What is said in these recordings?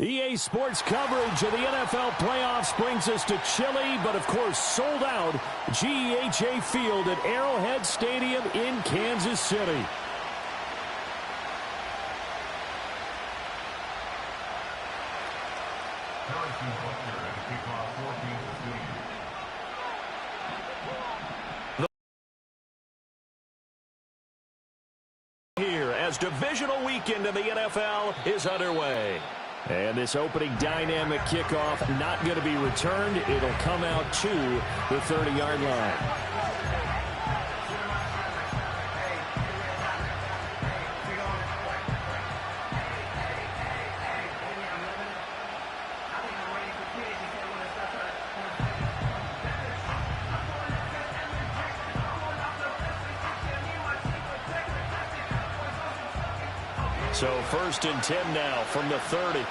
EA Sports coverage of the NFL playoffs brings us to chilly, but of course sold out GEHA Field at Arrowhead Stadium in Kansas City. Here as divisional weekend in the NFL is underway. And this opening dynamic kickoff not going to be returned. It'll come out to the 30-yard line. So 1st and 10 now from the 30.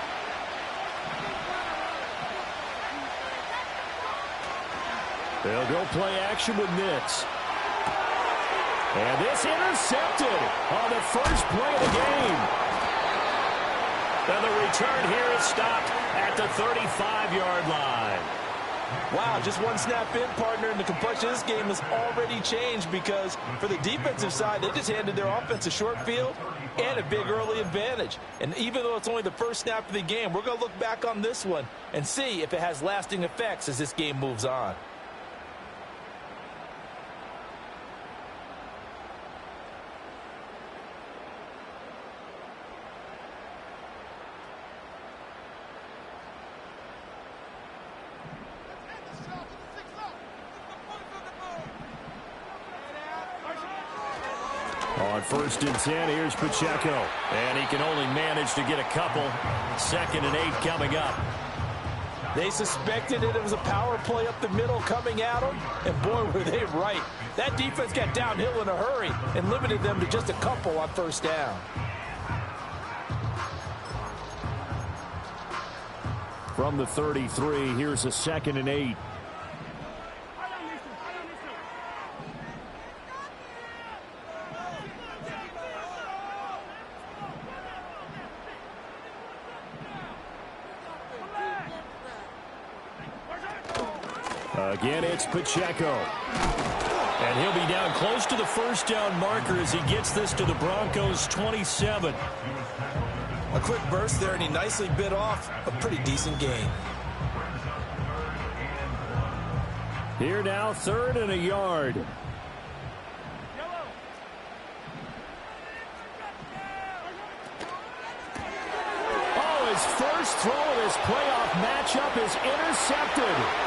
They'll go play action with Nitz. And this intercepted on the first play of the game. And the return here is stopped at the 35-yard line. Wow, just one snap in, partner, and the complexion of this game has already changed because for the defensive side, they just handed their offense a short field and a big early advantage. And even though it's only the first snap of the game, we're going to look back on this one and see if it has lasting effects as this game moves on. On 1st and 10, here's Pacheco. And he can only manage to get a couple. 2nd and 8 coming up. They suspected it was a power play up the middle coming at them, and boy, were they right. That defense got downhill in a hurry and limited them to just a couple on 1st down. From the 33, here's a 2nd and 8. Again, it's Pacheco. And he'll be down close to the 1st down marker as he gets this to the Broncos 27. A quick burst there, and he nicely bit off a pretty decent gain. Here now, 3rd and a yard. Oh, his first throw of this playoff matchup is intercepted.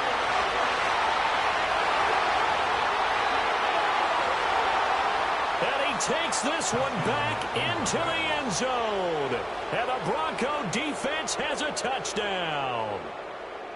Takes this one back into the end zone. And the Bronco defense has a touchdown.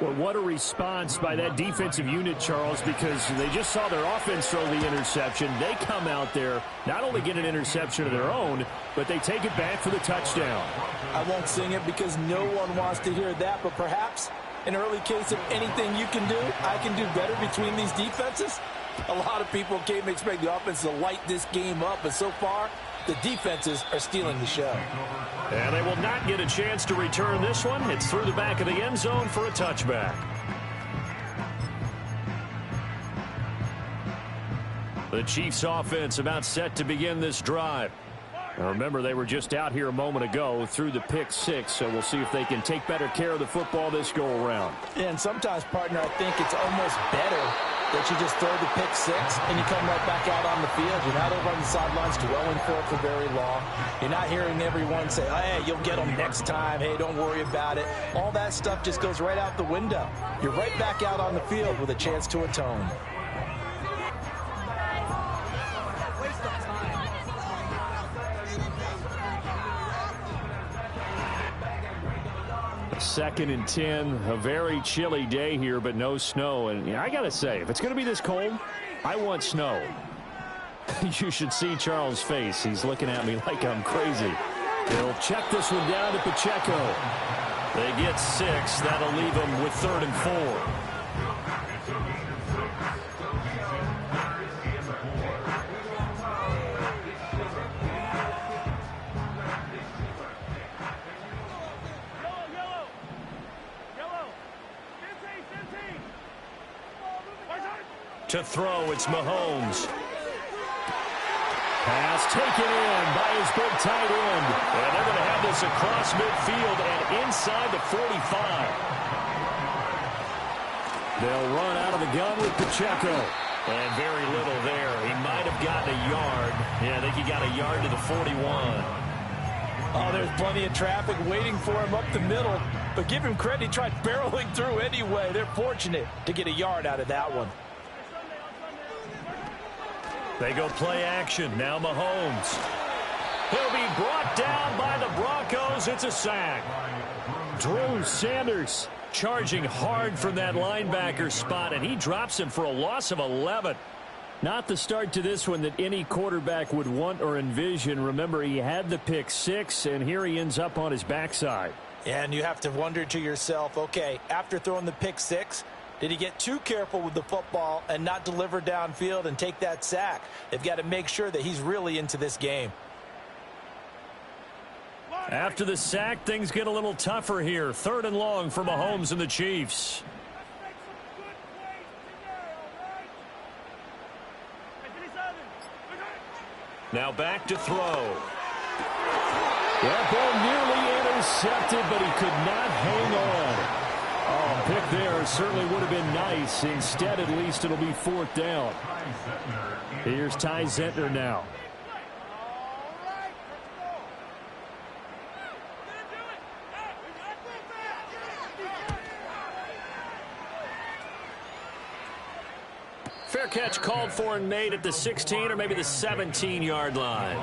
Well, what a response by that defensive unit, Charles, because they just saw their offense throw the interception. They come out there, not only get an interception of their own, but they take it back for the touchdown. I won't sing it because no one wants to hear that, but perhaps an early case of anything you can do, I can do better between these defenses. A lot of people came to expect the offense to light this game up, but so far, the defenses are stealing the show. And they will not get a chance to return this one. It's through the back of the end zone for a touchback. The Chiefs offense about set to begin this drive. Now remember, they were just out here a moment ago through the pick 6, so we'll see if they can take better care of the football this go around. And sometimes, partner, I think it's almost better that you just throw the pick six and you come right back out on the field. You're not over on the sidelines dwelling for it for very long. You're not hearing everyone say, hey, you'll get them next time. Hey, don't worry about it. All that stuff just goes right out the window. You're right back out on the field with a chance to atone. Second and 10, a very chilly day here, but no snow. And I got to say, if it's going to be this cold, I want snow. You should see Charles' face. He's looking at me like I'm crazy. They'll check this one down to Pacheco. They get 6. That'll leave them with 3rd and 4. To throw, it's Mahomes. Pass taken in by his big tight end. And they're going to have this across midfield and inside the 45. They'll run out of the gun with Pacheco. And very little there. He might have gotten a yard. Yeah, I think he got a yard to the 41. Oh, there's plenty of traffic waiting for him up the middle. But give him credit, he tried barreling through anyway. They're fortunate to get a yard out of that one. They go play action. Now Mahomes. He'll be brought down by the Broncos. It's a sack. Drew Sanders charging hard from that linebacker spot, and he drops him for a loss of 11. Not the start to this one that any quarterback would want or envision. Remember, he had the pick 6, and here he ends up on his backside. And you have to wonder to yourself, okay, after throwing the pick 6, did he get too careful with the football and not deliver downfield and take that sack? They've got to make sure that he's really into this game. After the sack, things get a little tougher here. 3rd and long for Mahomes and the Chiefs. Now back to throw. That ball nearly intercepted, but he could not hang on. Oh, pick there certainly would have been nice. Instead, at least it'll be 4th down. Here's Ty Zentner now. Fair catch called for, Nate, at the 16 or maybe the 17-yard line.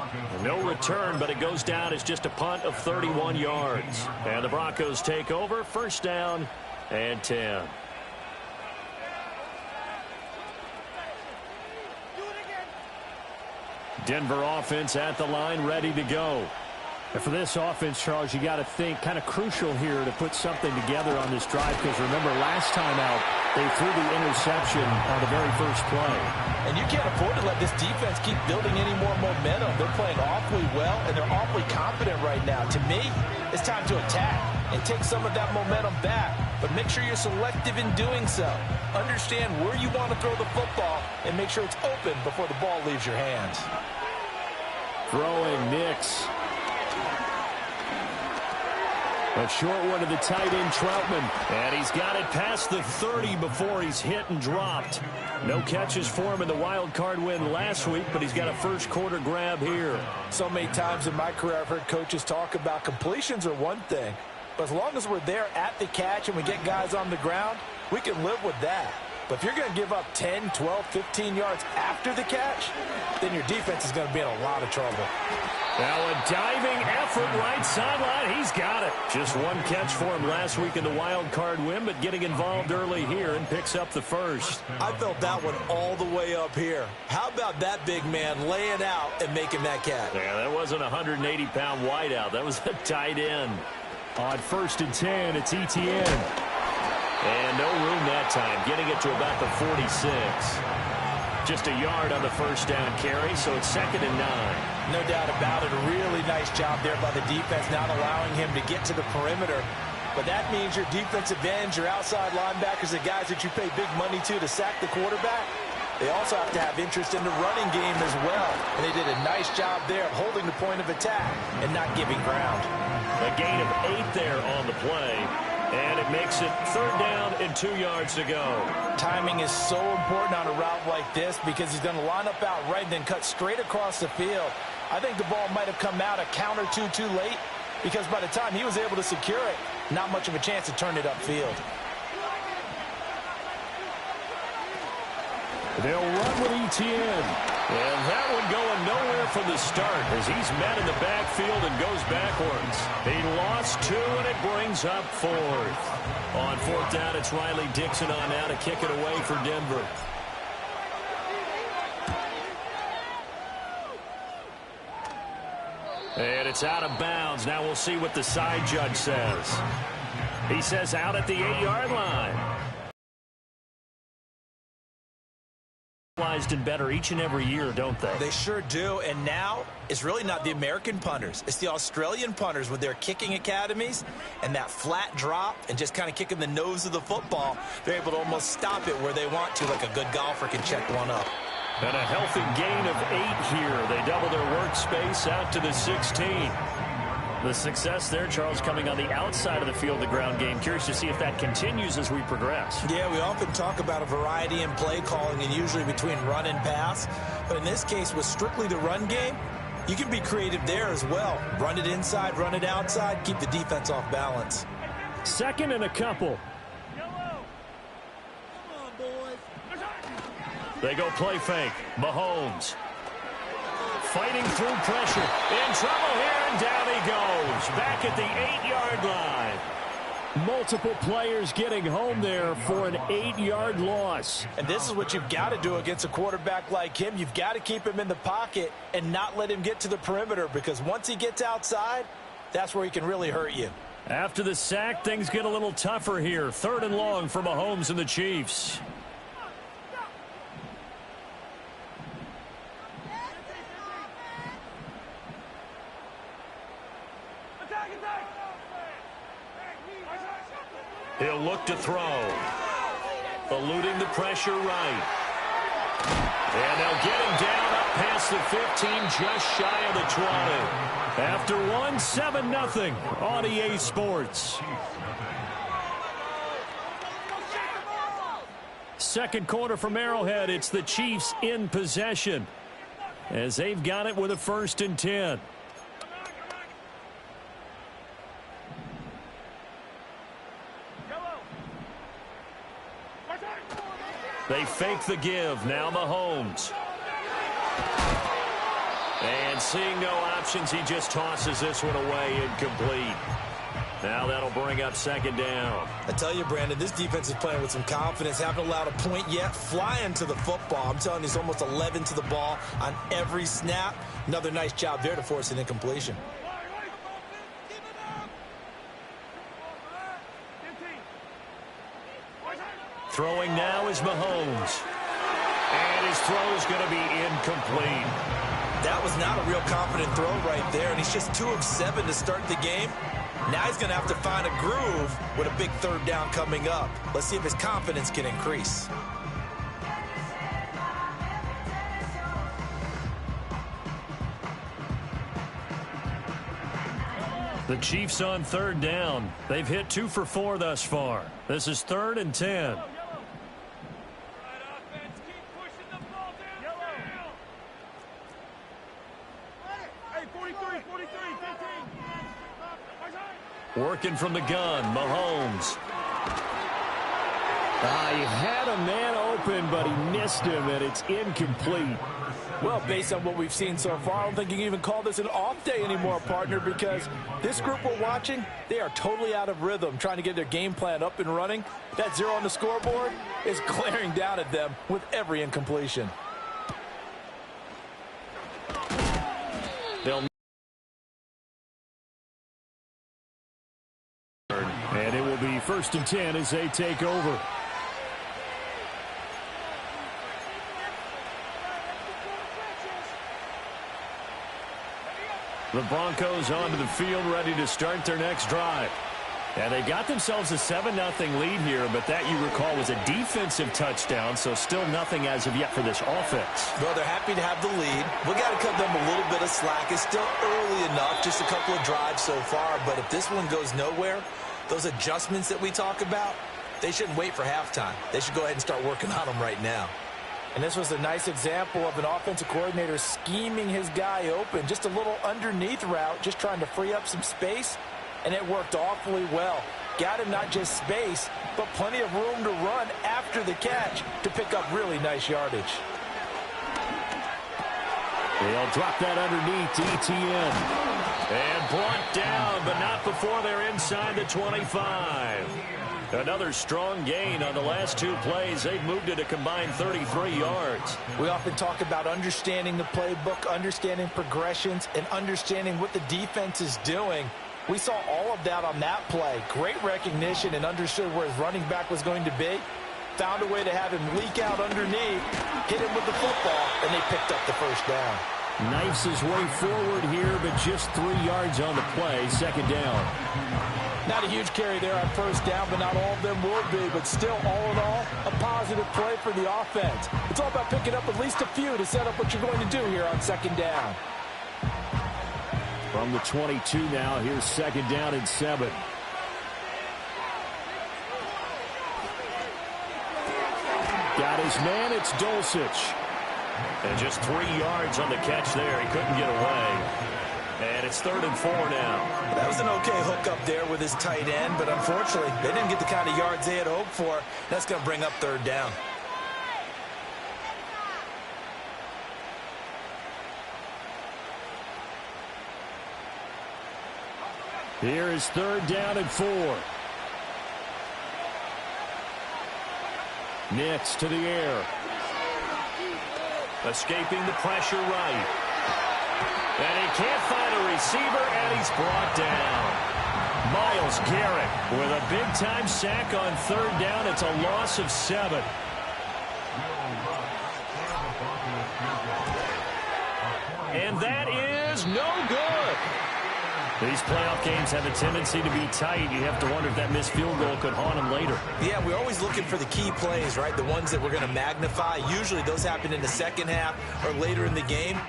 No return, but it goes down as just a punt of 31 yards. And the Broncos take over, 1st down and 10. Denver offense at the line, ready to go. And for this offense, Charles, you got to think kind of crucial here to put something together on this drive, because remember, last time out, they threw the interception on the very first play. And you can't afford to let this defense keep building any more momentum. They're playing awfully well, and they're awfully confident right now. To me, it's time to attack and take some of that momentum back. But make sure you're selective in doing so. Understand where you want to throw the football and make sure it's open before the ball leaves your hands. Throwing Nix. A short one to the tight end, Troutman. And he's got it past the 30 before he's hit and dropped. No catches for him in the wild card win last week, but he's got a first quarter grab here. So many times in my career I've heard coaches talk about completions are one thing. But as long as we're there at the catch and we get guys on the ground, we can live with that. But if you're going to give up 10, 12, 15 yards after the catch, then your defense is going to be in a lot of trouble. Now a diving effort right sideline. He's got it. Just one catch for him last week in the wild card win, but getting involved early here and picks up the first. I felt that one all the way up here. How about that big man laying out and making that catch? Yeah, that wasn't a 180-pound wideout. That was a tight end. On 1st and 10, it's Etienne. And no room that time, getting it to about the 46. Just a yard on the first down carry, so it's 2nd and 9. No doubt about it. A really nice job there by the defense, not allowing him to get to the perimeter. But that means your defensive ends, your outside linebackers, the guys that you pay big money to sack the quarterback, they also have to have interest in the running game as well. And they did a nice job there of holding the point of attack and not giving ground. A gain of 8 there on the play. And it makes it 3rd down and 2 yards to go. Timing is so important on a route like this because he's going to line up out right and then cut straight across the field. I think the ball might have come out a count or two too late because by the time he was able to secure it, not much of a chance to turn it upfield. They'll run with Etienne. And that one going nowhere from the start as he's met in the backfield and goes backwards. He lost 2, and it brings up 4th. On 4th down, it's Riley Dixon on now to kick it away for Denver. And it's out of bounds. Now we'll see what the side judge says. He says out at the 8-yard line. And better each and every year, don't they? They sure do. And now it's really not the American punters. It's the Australian punters with their kicking academies and that flat drop and just kind of kicking the nose of the football. They're able to almost stop it where they want to, like a good golfer can check one up. And a healthy gain of 8 here. They double their workspace out to the 16. The success there, Charles, coming on the outside of the field, the ground game. Curious to see if that continues as we progress. Yeah, we often talk about a variety in play calling and usually between run and pass. But in this case, with strictly the run game, you can be creative there as well. Run it inside, run it outside, keep the defense off balance. 2nd and a couple. They go play fake. Mahomes. Fighting through pressure. In trouble here, and down he goes. Back at the 8-yard line. Multiple players getting home there for an 8-yard loss. And this is what you've got to do against a quarterback like him. You've got to keep him in the pocket and not let him get to the perimeter because once he gets outside, that's where he can really hurt you. After the sack, things get a little tougher here. 3rd and long for Mahomes and the Chiefs. He'll look to throw. Eluding the pressure right. And they'll get him down up past the 15, just shy of the 20. After 1, 7-0 on EA Sports. 2nd quarter from Arrowhead. It's the Chiefs in possession as they've got it with a 1st and 10. They fake the give. Now Mahomes. And seeing no options, he just tosses this one away incomplete. Now that'll bring up 2nd down. I tell you, Brandon, this defense is playing with some confidence. Haven't allowed a point yet. Flying to the football. I'm telling you, it's almost 11 to the ball on every snap. Another nice job there to force an incompletion. Throwing now is Mahomes. And his throw is going to be incomplete. That was not a real confident throw right there, and he's just 2 of 7 to start the game. Now he's going to have to find a groove with a big 3rd down coming up. Let's see if his confidence can increase. The Chiefs on 3rd down. They've hit 2 for 4 thus far. This is 3rd and 10. Working from the gun, Mahomes. He had a man open, but he missed him, and it's incomplete. Well, based on what we've seen so far, I don't think you can even call this an off day anymore, partner, because this group we're watching, they are totally out of rhythm, trying to get their game plan up and running. That 0 on the scoreboard is glaring down at them with every incompletion. They'll and it will be 1st and 10 as they take over. The Broncos onto the field, ready to start their next drive. And they got themselves a 7-0 lead here, but that, you recall, was a defensive touchdown, so still nothing as of yet for this offense. Well, they're happy to have the lead. We got to cut them a little bit of slack. It's still early enough, just a couple of drives so far, but if this one goes nowhere, those adjustments that we talk about, they shouldn't wait for halftime. They should go ahead and start working on them right now. And this was a nice example of an offensive coordinator scheming his guy open. Just a little underneath route, just trying to free up some space, and it worked awfully well. Got him not just space, but plenty of room to run after the catch to pick up really nice yardage. They'll drop that underneath to ETN. And brought down, but not before they're inside the 25. Another strong gain on the last two plays. They've moved it a combined 33 yards. We often talk about understanding the playbook, understanding progressions, and understanding what the defense is doing. We saw all of that on that play. Great recognition and understood where his running back was going to be. Found a way to have him leak out underneath, hit him with the football, and they picked up the first down. Knifes his way forward here, but just 3 yards on the play. Second down. Not a huge carry there on first down, but not all of them will be. But still, all in all, a positive play for the offense. It's all about picking up at least a few to set up what you're going to do here on second down. From the 22 now, here's second down and 7. Got his man, it's Dulcich. And just 3 yards on the catch there. He couldn't get away. And it's 3rd and 4 now. That was an okay hook up there with his tight end, but unfortunately, they didn't get the kind of yards they had hoped for. That's going to bring up 3rd down. Here is 3rd down and 4. Nix to the air. Escaping the pressure right. And he can't find a receiver, and he's brought down. Myles Garrett with a big-time sack on 3rd down. It's a loss of 7. And that is no good. These playoff games have a tendency to be tight. You have to wonder if that missed field goal could haunt them later. Yeah, we're always looking for the key plays, right? The ones that we're going to magnify. Usually those happen in the second half or later in the game.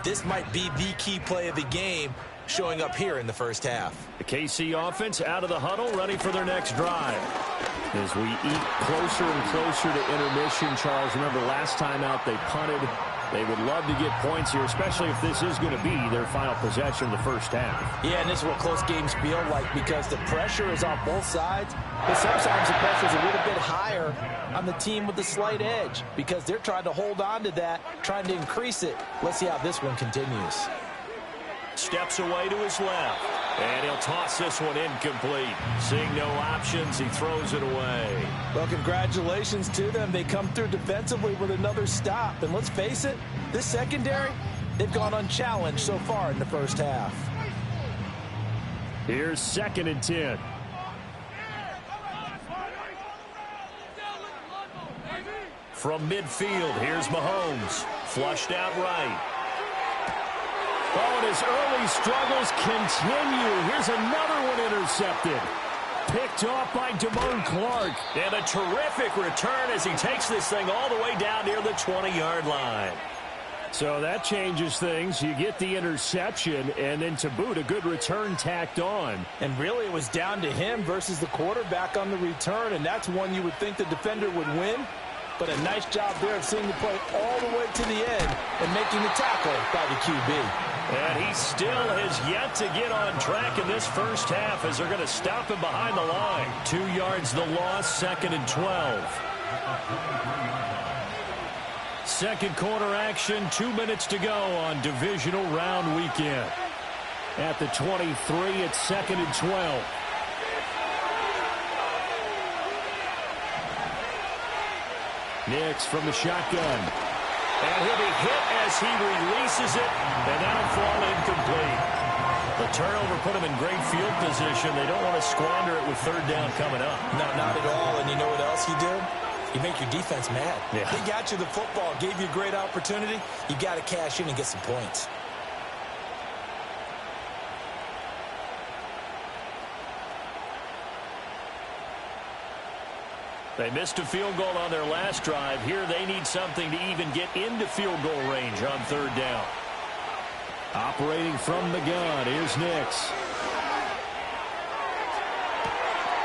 This might be the key play of the game showing up here in the first half. The KC offense out of the huddle, ready for their next drive. As we eat closer and closer to intermission, Charles, remember last time out they punted. They would love to get points here, especially if this is going to be their final possession of the first half. Yeah, and this is what close games feel like because the pressure is on both sides, but sometimes the pressure is a little bit higher on the team with the slight edge because they're trying to hold on to that, trying to increase it. Let's see how this one continues. Steps away to his left, and he'll toss this one incomplete. Seeing no options, he throws it away. Well, congratulations to them. They come through defensively with another stop. And let's face it, this secondary, they've gone unchallenged so far in the first half. Here's 2nd and 10. From midfield, here's Mahomes. Flushed out right. Oh, and his early struggles continue. Here's another one intercepted. Picked off by Damone Clark. And a terrific return as he takes this thing all the way down near the 20-yard line. So that changes things. You get the interception, and then to boot, a good return tacked on. And really, it was down to him versus the quarterback on the return, and that's one you would think the defender would win. But a nice job there of seeing the play all the way to the end and making the tackle by the QB. And he still has yet to get on track in this first half as they're going to stop him behind the line. 2 yards the loss, 2nd and 12. Second quarter action, 2 minutes to go on divisional round weekend. At the 23, it's 2nd and 12. Nix from the shotgun. And he'll be hit as he releases it, and that'll fall incomplete. The turnover put him in great field position. They don't want to squander it with 3rd down coming up. No, not at all. And you know what else you do? You make your defense mad. Yeah. They got you the football, gave you a great opportunity. You got to cash in and get some points. They missed a field goal on their last drive. Here they need something to even get into field goal range on 3rd down. Operating from the gun, here's Nix.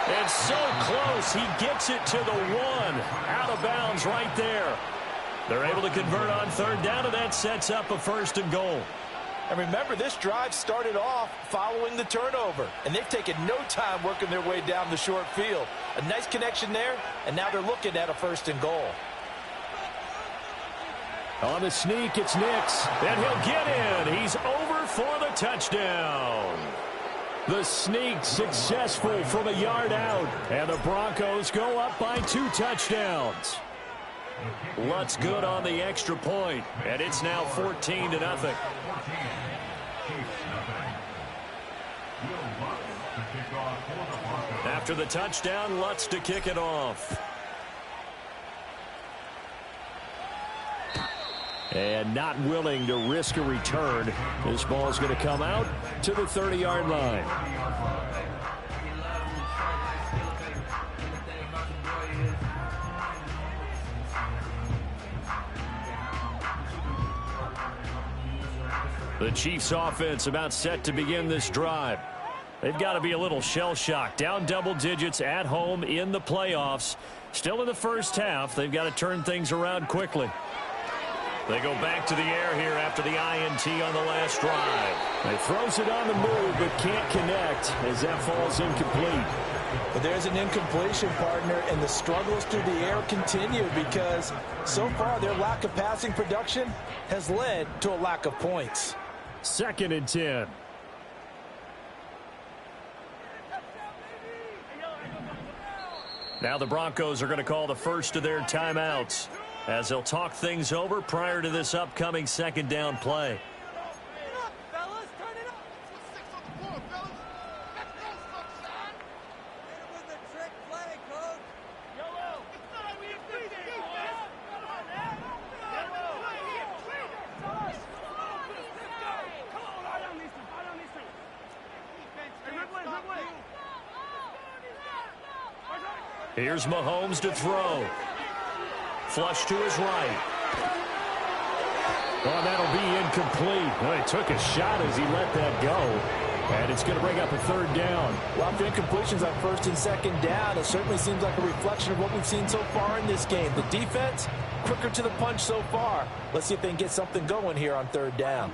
It's so close. He gets it to the 1. Out of bounds right there. They're able to convert on third down, and that sets up a 1st and goal. And remember, this drive started off following the turnover, and they've taken no time working their way down the short field. A nice connection there, and now they're looking at a 1st and goal. On the sneak, it's Nix, and he'll get in. He's over for the touchdown. The sneak successful from a yard out, and the Broncos go up by 2 touchdowns. Lutz good on the extra point, and it's now 14-0. After the touchdown, Lutz to kick it off. And not willing to risk a return. This ball is going to come out to the 30-yard line. The Chiefs offense about set to begin this drive. They've got to be a little shell-shocked. Down double digits at home in the playoffs. Still in the first half. They've got to turn things around quickly. They go back to the air here after the INT on the last drive. They throws it on the move but can't connect as that falls incomplete. But there's an incompletion, partner, and the struggles through the air continue because so far their lack of passing production has led to a lack of points. 2nd and 10. Now the Broncos are going to call the first of their timeouts as they'll talk things over prior to this upcoming 2nd down play. Here's Mahomes to throw. Flush to his right. Oh, that'll be incomplete. Well, he took a shot as he let that go. And it's going to bring up a 3rd down. Well, after incompletions on 1st and 2nd down, it certainly seems like a reflection of what we've seen so far in this game. The defense, quicker to the punch so far. Let's see if they can get something going here on 3rd down.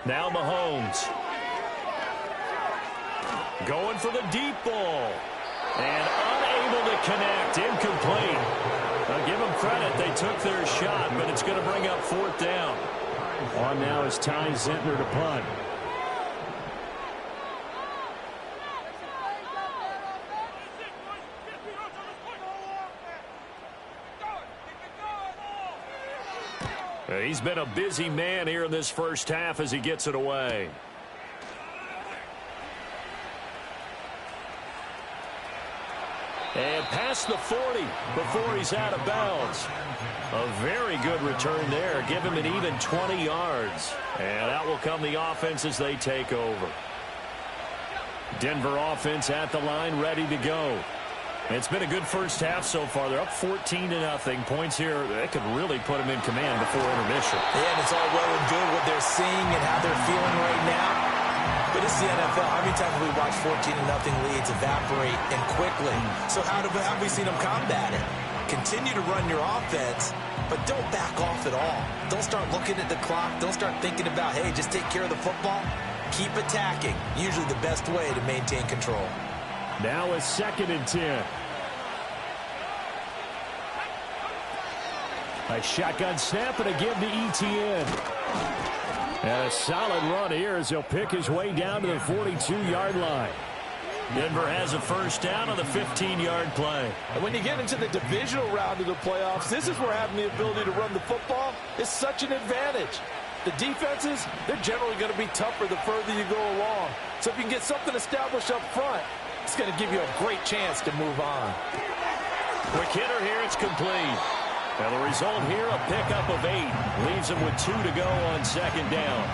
Now Mahomes. Going for the deep ball. And unable to connect. Incomplete. I'll give them credit. They took their shot, but it's going to bring up 4th down. On now is Ty Zentner to punt. He's been a busy man here in this first half as he gets it away. And past the 40 before he's out of bounds. A very good return there. Give him an even 20 yards. And out will come the offense as they take over. Denver offense at the line, ready to go. It's been a good first half so far. They're up 14-0. Points here that could really put them in command before intermission. Yeah, and it's all well and good what they're seeing and how they're feeling right now. But it's the NFL. How many times have we watched 14-0 leads evaporate and quickly? So how have we seen them combat it? Continue to run your offense, but don't back off at all. Don't start looking at the clock. Don't start thinking about, hey, just take care of the football. Keep attacking. Usually the best way to maintain control. Now a 2nd and 10. A shotgun snap and a give to ETN. And a solid run here as he'll pick his way down to the 42-yard line. Denver has a first down on the 15-yard play. And when you get into the divisional round of the playoffs, this is where having the ability to run the football is such an advantage. The defenses, they're generally going to be tougher the further you go along. So if you can get something established up front, it's going to give you a great chance to move on. Quick hitter here, it's complete. Now the result here, a pickup of 8. Leaves him with 2 to go on 2nd down.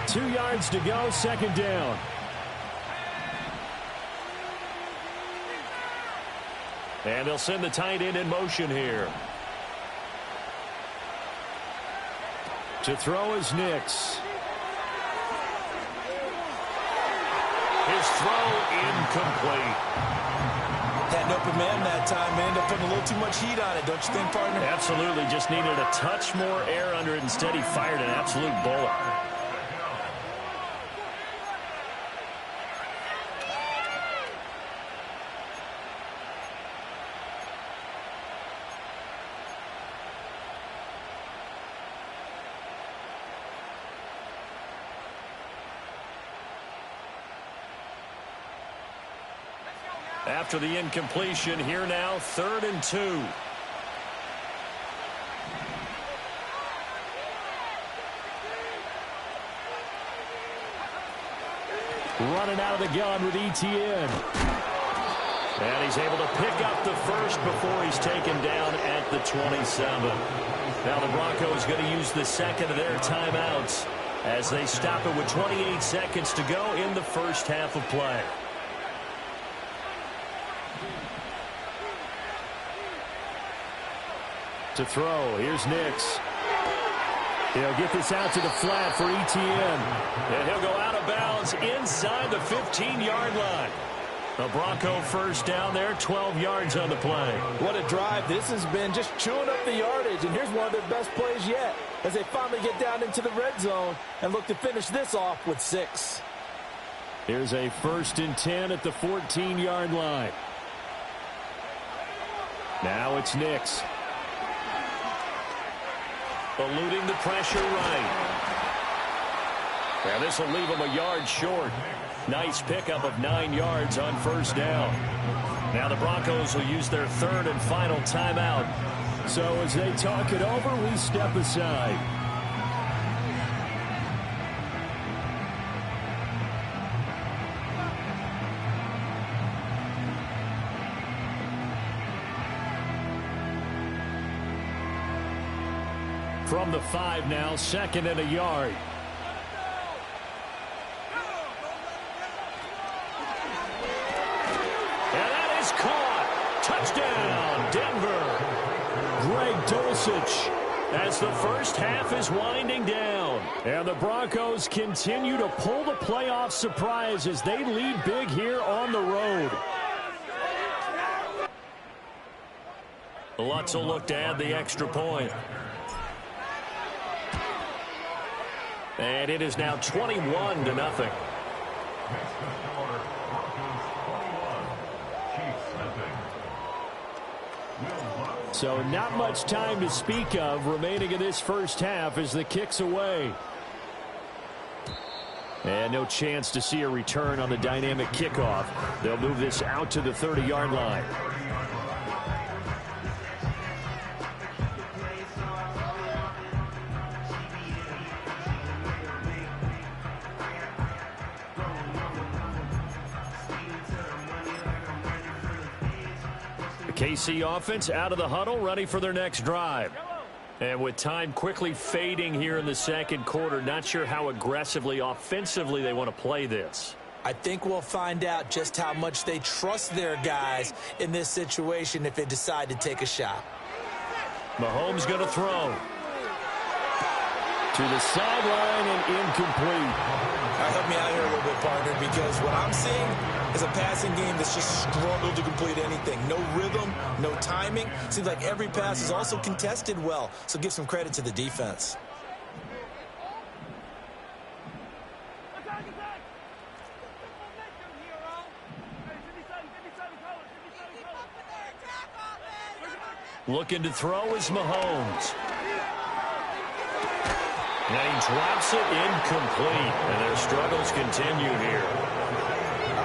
Two yards to go, 2nd down. And they'll send the tight end in motion here. To throw is Nix. His throw incomplete. Had an open man that time, and ended up putting a little too much heat on it, don't you think, partner? Absolutely. Just needed a touch more air under it. Instead, he fired an absolute bullet. After the incompletion, here now, 3rd and 2. Running out of the gun with ETN. And he's able to pick up the first before he's taken down at the 27. Now the Broncos going to use the second of their timeouts as they stop it with 28 seconds to go in the first half of play. To throw, here's Nix. He'll get this out to the flat for ETN. And he'll go out of bounds inside the 15-yard line. The Bronco first down there, 12 yards on the play. What a drive this has been, just chewing up the yardage. And here's one of their best plays yet as they finally get down into the red zone and look to finish this off with 6. Here's a 1st and 10 at the 14-yard line. Now it's Nix. Eluding the pressure right. Now this will leave him a yard short. Nice pickup of 9 yards on first down. Now the Broncos will use their 3rd and final timeout. So as they talk it over, we step aside. From the 5 now, 2nd and a yard. And that is caught. Touchdown, Denver. Greg Dulcich as the first half is winding down. And the Broncos continue to pull the playoff surprise as they lead big here on the road. Lutz will look to add the extra point. And it is now 21-0. So not much time to speak of remaining in this first half as the kick's away. And no chance to see a return on the dynamic kickoff. They'll move this out to the 30-yard line. KC offense out of the huddle, ready for their next drive. And with time quickly fading here in the second quarter, not sure how aggressively, offensively they want to play this. I think we'll find out just how much they trust their guys in this situation if they decide to take a shot. Mahomes going to throw. To the sideline and incomplete. Help me out here a little bit, partner, because what I'm seeing is a passing game that's just struggled to complete anything. No rhythm, no timing. Seems like every pass is also contested well, so give some credit to the defense. Looking to throw is Mahomes. And he drops it incomplete. And their struggles continue here.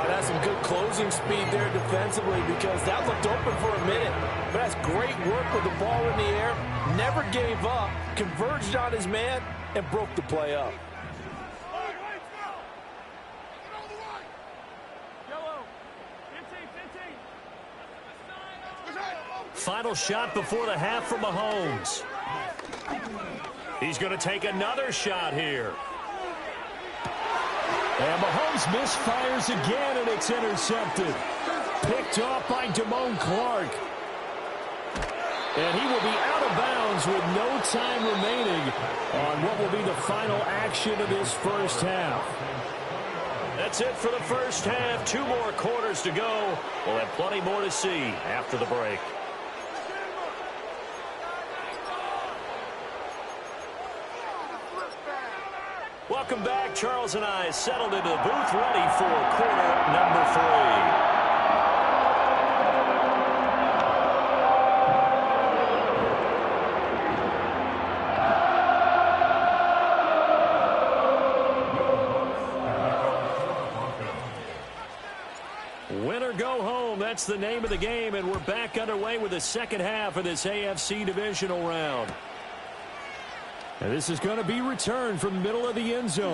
That's some good closing speed there defensively because that looked open for a minute. But that's great work with the ball in the air. Never gave up, converged on his man, and broke the play up. Final shot before the half from Mahomes. He's going to take another shot here. And Mahomes misfires again, and it's intercepted. Picked off by Damone Clark. And he will be out of bounds with no time remaining on what will be the final action of this first half. That's it for the first half. 2 more quarters to go. We'll have plenty more to see after the break. Welcome back. Charles and I settled into the booth ready for quarter number 3. Win or go home, that's the name of the game, and we're back underway with the second half of this AFC Divisional round. And this is going to be returned from the middle of the end zone.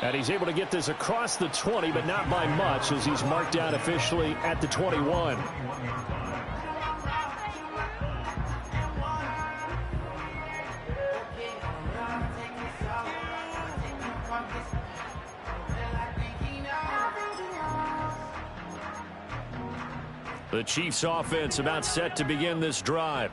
And he's able to get this across the 20, but not by much, as he's marked down officially at the 21. The Chiefs offense about set to begin this drive.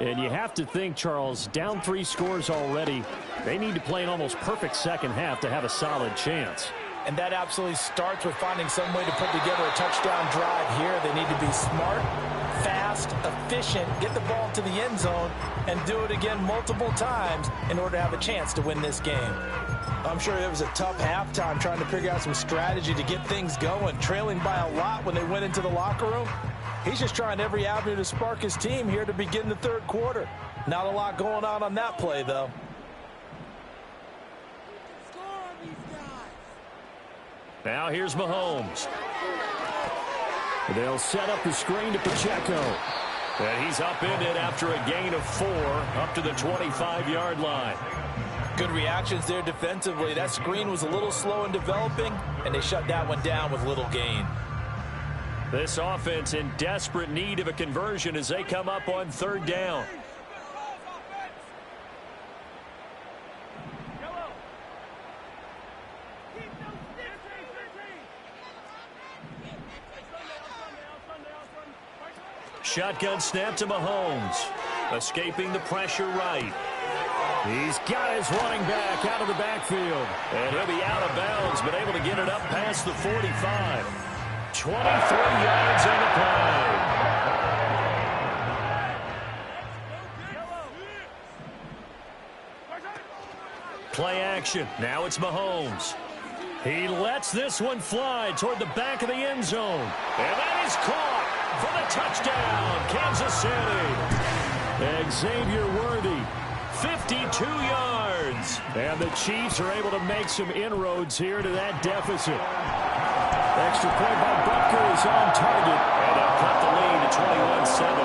And you have to think, Charles, down 3 scores already. They need to play an almost perfect second half to have a solid chance. And that absolutely starts with finding some way to put together a touchdown drive here. They need to be smart, fast, efficient, get the ball to the end zone, and do it again multiple times in order to have a chance to win this game. I'm sure it was a tough halftime trying to figure out some strategy to get things going, trailing by a lot when they went into the locker room. He's just trying every avenue to spark his team here to begin the third quarter. Not a lot going on that play, though. Now here's Mahomes. They'll set up the screen to Pacheco. And he's upended after a gain of 4 up to the 25-yard line. Good reactions there defensively. That screen was a little slow in developing, and they shut that one down with little gain. This offense in desperate need of a conversion as they come up on 3rd down. Shotgun snap to Mahomes. Escaping the pressure right. He's got his running back out of the backfield. And he'll be out of bounds, but able to get it up past the 45. 23 yards on the play. Play action. Now it's Mahomes. He lets this one fly toward the back of the end zone. And that is caught for the touchdown, Kansas City. Xavier Worthy, 52 yards. And the Chiefs are able to make some inroads here to that deficit. Extra point by Butker is on target. And they'll cut the lead to 21-7.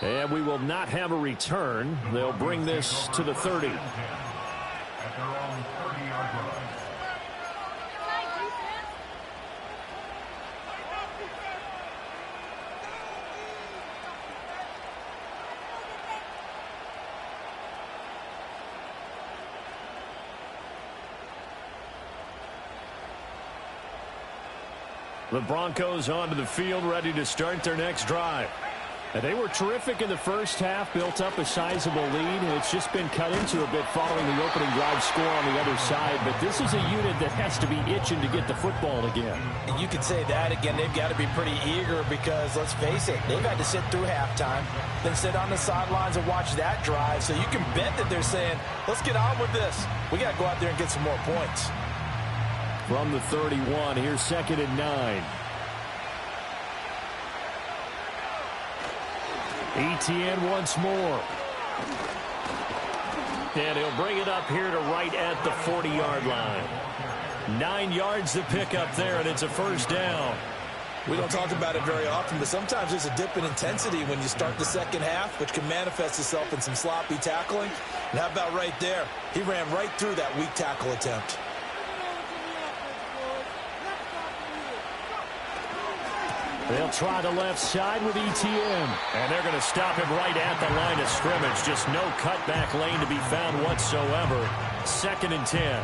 And we will not have a return. They'll bring this to the 30. The Broncos onto the field, ready to start their next drive. And they were terrific in the first half, built up a sizable lead, and it's just been cut into a bit following the opening drive score on the other side. But this is a unit that has to be itching to get the football again. And you could say that again. They've got to be pretty eager because, let's face it, they've had to sit through halftime, then sit on the sidelines and watch that drive. So you can bet that they're saying, let's get on with this. We got to go out there and get some more points. From the 31, here's 2nd and 9. Etienne once more. And he'll bring it up here to right at the 40-yard line. 9 yards to pick up there, and it's a first down. We don't talk about it very often, but sometimes there's a dip in intensity when you start the second half, which can manifest itself in some sloppy tackling. And how about right there? He ran right through that weak tackle attempt. They'll try the left side with ETN. And they're going to stop him right at the line of scrimmage. Just no cutback lane to be found whatsoever. 2nd and 10.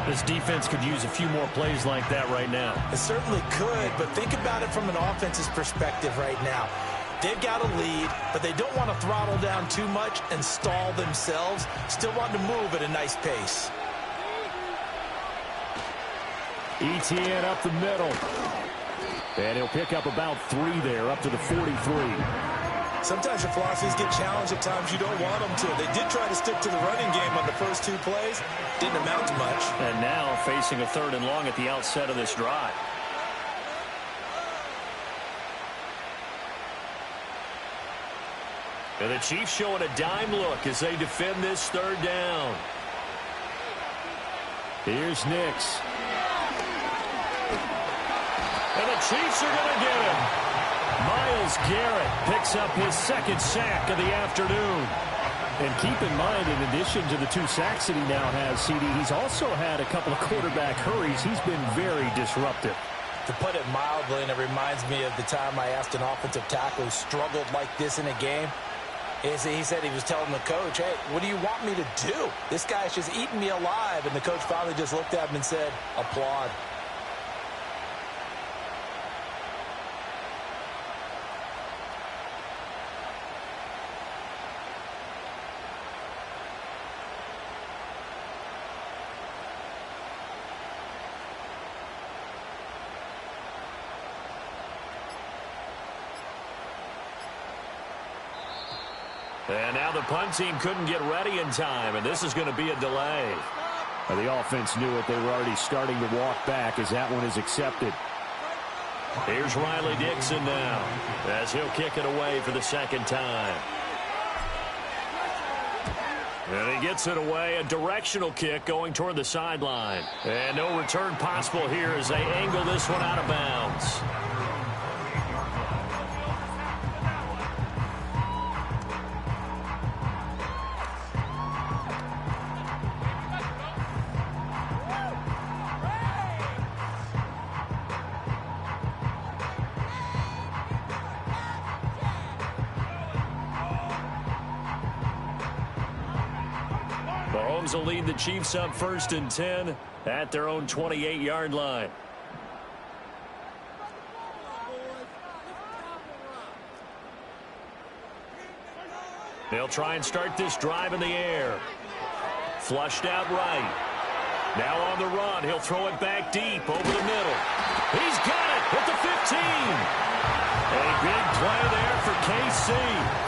This defense could use a few more plays like that right now. It certainly could, but think about it from an offense's perspective right now. They've got a lead, but they don't want to throttle down too much and stall themselves. Still want to move at a nice pace. ETN up the middle. And he'll pick up about 3 there, up to the 43. Sometimes your philosophies get challenged at times you don't want them to. They did try to stick to the running game on the first 2 plays. Didn't amount to much. And now facing a 3rd and long at the outset of this drive. And the Chiefs showing a dime look as they defend this 3rd down. Here's Nix. And the Chiefs are going to get him. Myles Garrett picks up his 2nd sack of the afternoon. And keep in mind, in addition to the 2 sacks that he now has, CD, he's also had a couple of quarterback hurries. He's been very disruptive. To put it mildly, and it reminds me of the time I asked an offensive tackle who struggled like this in a game. He said he was telling the coach, hey, what do you want me to do? This guy's just eating me alive. And the coach finally just looked at him and said, applaud. And now the punt team couldn't get ready in time, and this is going to be a delay. The offense knew it. They were already starting to walk back as that one is accepted. Here's Riley Dixon now as he'll kick it away for the 2nd time. And he gets it away, a directional kick going toward the sideline. And no return possible here as they angle this one out of bounds. Mahomes will lead the Chiefs up 1st and 10 at their own 28-yard line. They'll try and start this drive in the air. Flushed out right. Now on the run. He'll throw it back deep over the middle. He's got it at the 15. A big play there for KC.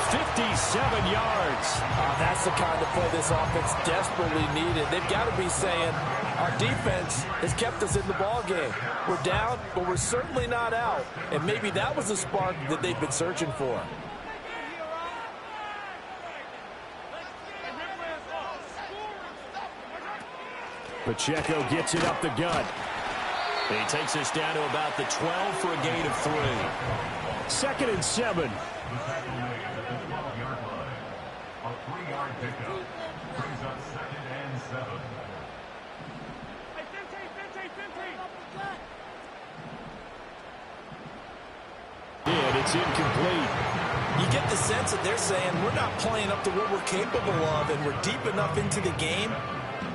57 yards. That's the kind of play this offense desperately needed. They've got to be saying, our defense has kept us in the ball game. We're down, but we're certainly not out. And maybe that was the spark that they've been searching for. Pacheco gets it up the gut. He takes us down to about the 12 for a gain of 3. 2nd and 7. And it's incomplete. You get the sense that they're saying we're not playing up to what we're capable of, and we're deep enough into the game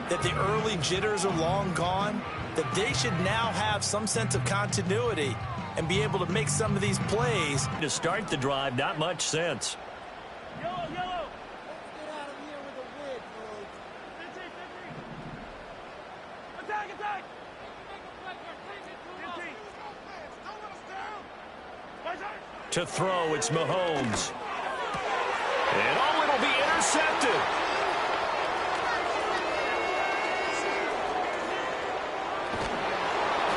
that the early jitters are long gone, that they should now have some sense of continuity and be able to make some of these plays. To start the drive, not much sense. Yellow. Let's get out of here with a win, boys. 50. Attack. To throw, it's Mahomes. And it'll be intercepted.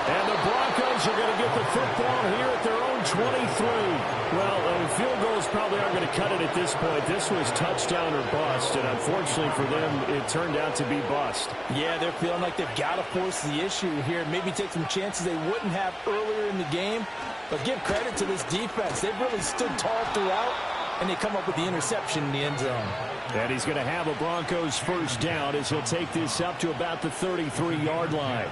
And the Broncos are going to get the football here at their own 23. Well, field goals probably aren't going to cut it at this point. This was touchdown or bust, and unfortunately for them, it turned out to be bust. Yeah, they're feeling like they've got to force the issue here, maybe take some chances they wouldn't have earlier in the game. But give credit to this defense. They've really stood tall throughout, and they come up with the interception in the end zone. And he's going to have a Broncos 1st down as he'll take this up to about the 33-yard line.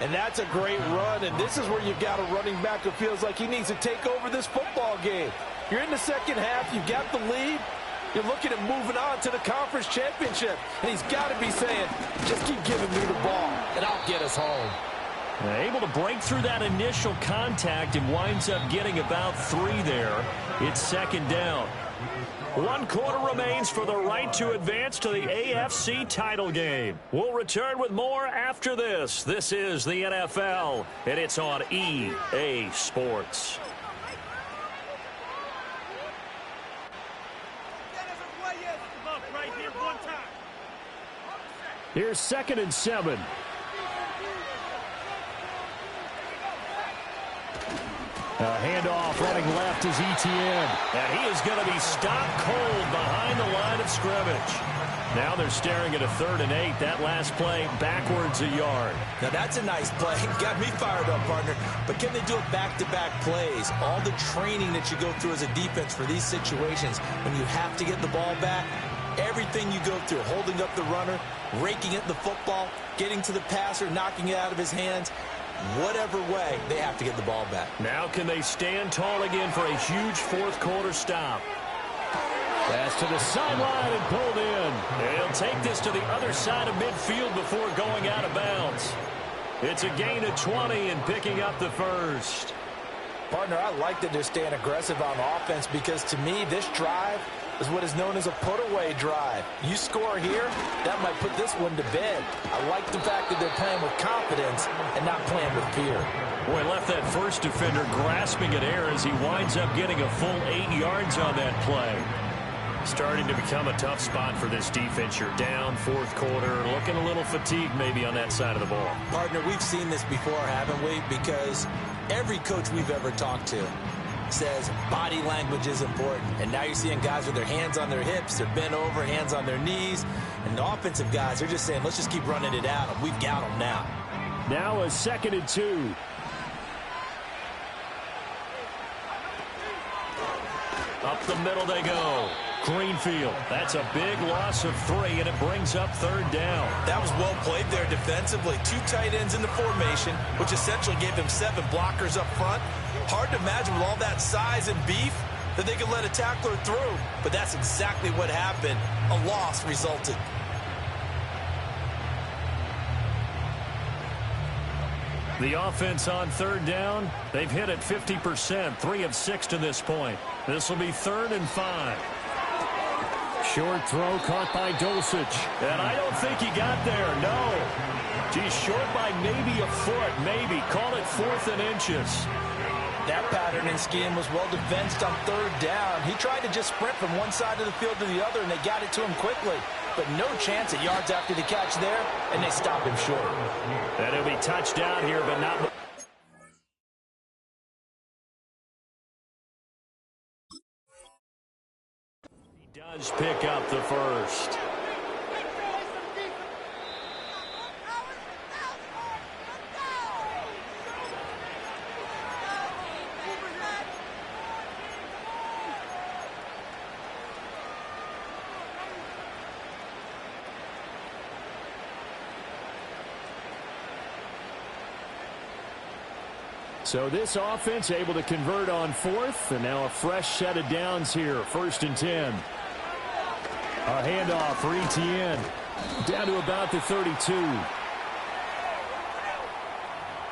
And that's a great run, and this is where you've got a running back who feels like he needs to take over this football game. You're in the second half, you've got the lead, you're looking at moving on to the conference championship, and he's got to be saying, just keep giving me the ball, and I'll get us home. Able to break through that initial contact and winds up getting about 3 there. It's second down. 1 quarter remains for the right to advance to the AFC title game. We'll return with more after this. This is the NFL, and it's on EA Sports. Here's 2nd and 7. Handoff running left is Etienne. And he is going to be stopped cold behind the line of scrimmage. Now they're staring at a 3rd and 8. That last play backwards a yard. Now that's a nice play. Got me fired up, partner. But can they do it back-to-back plays? All the training that you go through as a defense for these situations when you have to get the ball back, everything you go through, holding up the runner, raking at the football, getting to the passer, knocking it out of his hands, whatever way, they have to get the ball back. Now can they stand tall again for a huge 4th quarter stop? Pass to the sideline and pulled in. They'll take this to the other side of midfield before going out of bounds. It's a gain of 20 and picking up the 1st. Partner, I like that they're staying aggressive on offense because to me, this drive is what is known as a put-away drive. You score here, that might put this one to bed. I like the fact that they're playing with confidence and not playing with fear. Boy, left that first defender grasping at air as he winds up getting a full 8 yards on that play. Starting to become a tough spot for this defense. You're down 4th quarter, looking a little fatigued maybe on that side of the ball. Partner, we've seen this before, haven't we? Because every coach we've ever talked to says body language is important. And now you're seeing guys with their hands on their hips, they're bent over, hands on their knees. And the offensive guys, they're just saying, let's just keep running it at them. We've got them now. Now a 2nd and 2. Up the middle they go. Greenfield. That's a big loss of 3, and it brings up 3rd down. That was well played there defensively. 2 tight ends in the formation, which essentially gave him 7 blockers up front. Hard to imagine with all that size and beef that they could let a tackler through. But that's exactly what happened. A loss resulted. The offense on 3rd down, they've hit it 50%, 3 of 6 to this point. This will be 3rd and 5. Short throw caught by Dulcich. And I don't think he got there, no. He's short by maybe a foot, maybe. Call it 4th and inches. That pattern and scheme was well defensed on 3rd down. He tried to just sprint from one side of the field to the other, and they got it to him quickly. But no chance at yards after the catch there, and they stop him short. And he'll be touched down here, but not... He does pick up the 1st. So this offense able to convert on 4th, and now a fresh set of downs here, 1st and 10. A handoff for Etienne, down to about the 32.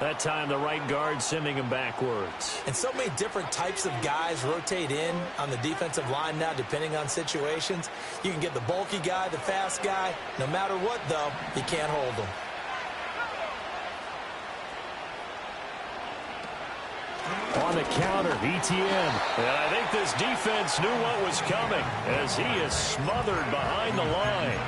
That time the right guard sending him backwards. And so many different types of guys rotate in on the defensive line now, depending on situations. You can get the bulky guy, the fast guy. No matter what, though, you can't hold them. On the counter, Etienne. And I think this defense knew what was coming as he is smothered behind the line.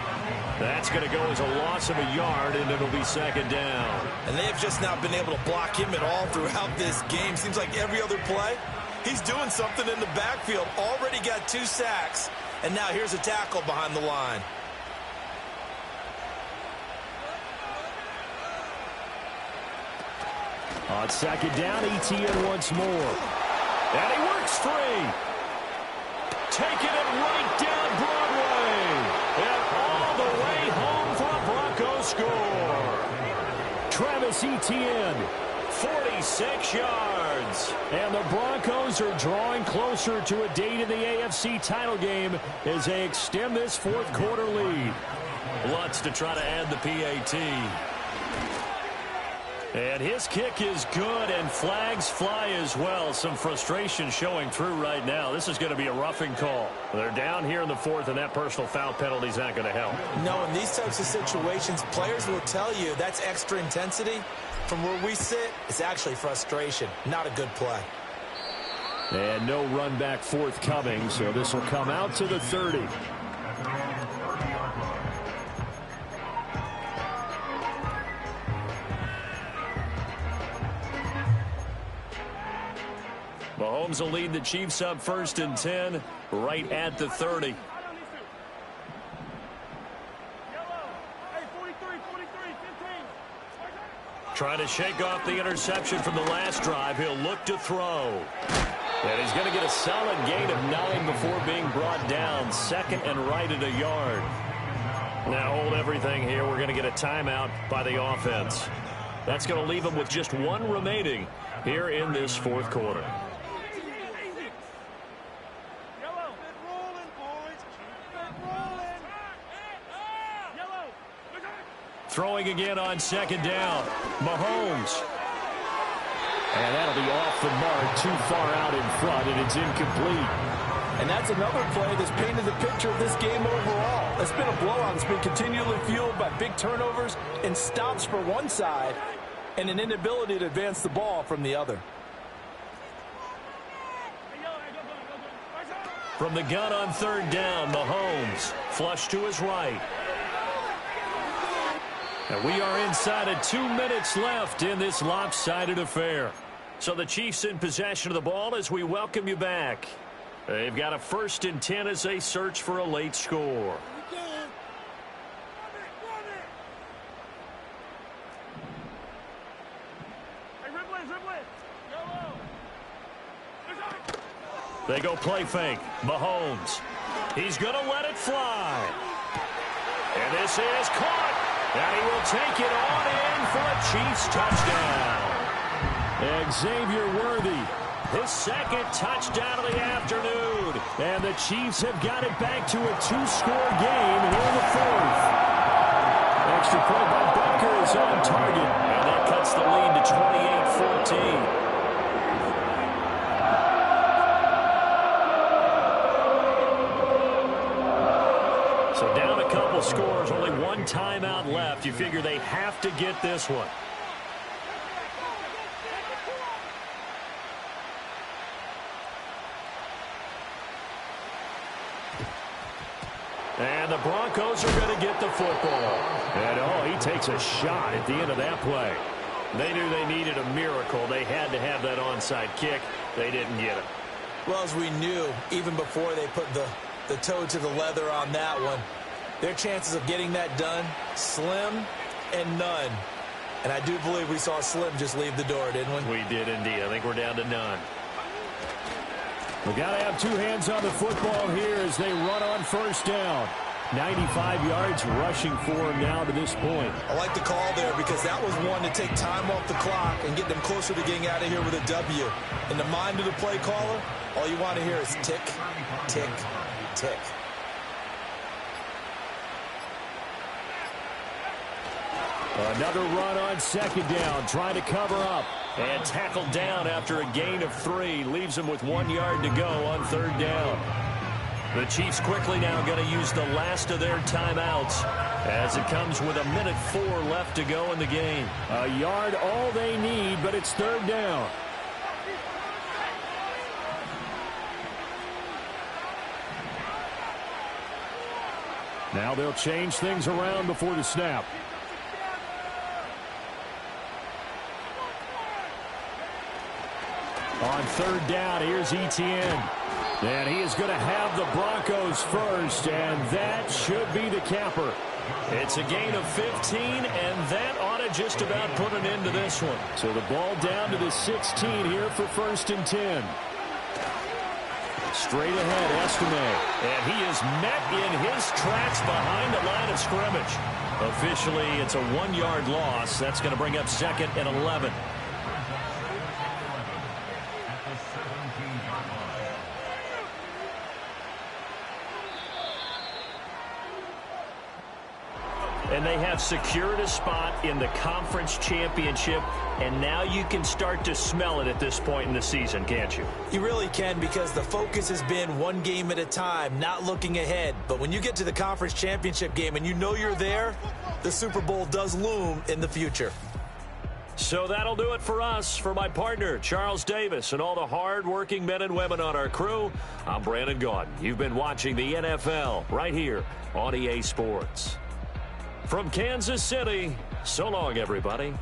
That's going to go as a loss of a yard, and it'll be 2nd down. And they have just not been able to block him at all throughout this game. Seems like every other play, he's doing something in the backfield. Already got 2 sacks, and now here's a tackle behind the line. On 2nd down, Etienne once more. And he works free. Taking it right down Broadway. And all the way home for a Broncos score. Travis Travis Etienne. 46 yards. And the Broncos are drawing closer to a date in the AFC title game as they extend this fourth quarter lead. Lutz to try to add the PAT. And his kick is good, and flags fly as well. Some frustration showing through right now. This is going to be a roughing call. They're down here in the fourth, and that personal foul penalty is not going to help. No, in these types of situations, players will tell you that's extra intensity. From where we sit, it's actually frustration. Not a good play. And no run back forthcoming, so this will come out to the 30. Mahomes will lead the Chiefs up 1st and 10, right at the 30. Trying to shake off the interception from the last drive. He'll look to throw. And he's going to get a solid gain of 9 before being brought down. 2nd and right at a yard. Now hold everything here. We're going to get a timeout by the offense. That's going to leave them with just 1 remaining here in this fourth quarter. Throwing again on 2nd down. Mahomes. And that'll be off the mark, too far out in front, and it's incomplete. And that's another play that's painted the picture of this game overall. It's been a blowout. It's been continually fueled by big turnovers and stops for one side and an inability to advance the ball from the other. From the gun on 3rd down, Mahomes flush to his right. And we are inside of 2 minutes left in this lopsided affair. So the Chiefs in possession of the ball as we welcome you back. They've got a 1st and 10 as they search for a late score. They go play fake. Mahomes. He's going to let it fly. And this is caught. And he will take it on in for a Chiefs touchdown. Xavier Worthy, his 2nd touchdown of the afternoon. And the Chiefs have got it back to a 2-score game here in the 4th. Extra point by Butker is on target. And that cuts the lead to 28-14. So down a couple scores, only 1 timeout left. You figure they have to get this one. And the Broncos are going to get the football. And, he takes a shot at the end of that play. They knew they needed a miracle. They had to have that onside kick. They didn't get it. Well, as we knew, even before they put the toe to the leather on that one, their chances of getting that done, slim and none. And I do believe we saw Slim just leave the door, didn't we? We did indeed. I think we're down to none. We've got to have 2 hands on the football here as they run on 1st down. 95 yards rushing for him now to this point. I like the call there because that was one to take time off the clock and get them closer to getting out of here with a W. In the mind of the play caller, all you want to hear is tick, tick, tick. Another run on 2nd down, trying to cover up. And tackled down after a gain of 3. Leaves him with 1 yard to go on 3rd down. The Chiefs quickly now going to use the last of their timeouts as it comes with 1:04 left to go in the game. A yard all they need, but it's 3rd down. Now they'll change things around before the snap. On 3rd down, here's Etienne. And he is going to have the Broncos first, and that should be the capper. It's a gain of 15, and that ought to just about put an end to this one. So the ball down to the 16 here for 1st and 10. Straight ahead, Estime. And he is met in his tracks behind the line of scrimmage. Officially, it's a 1-yard loss. That's going to bring up 2nd and 11. And they have secured a spot in the conference championship, and now you can start to smell it at this point in the season, can't you? You really can, because the focus has been one game at a time, not looking ahead. But when you get to the conference championship game and you know you're there, the Super Bowl does loom in the future. So that'll do it for us. For my partner, Charles Davis, and all the hard-working men and women on our crew, I'm Brandon Gaudin. You've been watching the NFL right here on EA Sports. From Kansas City, so long, everybody.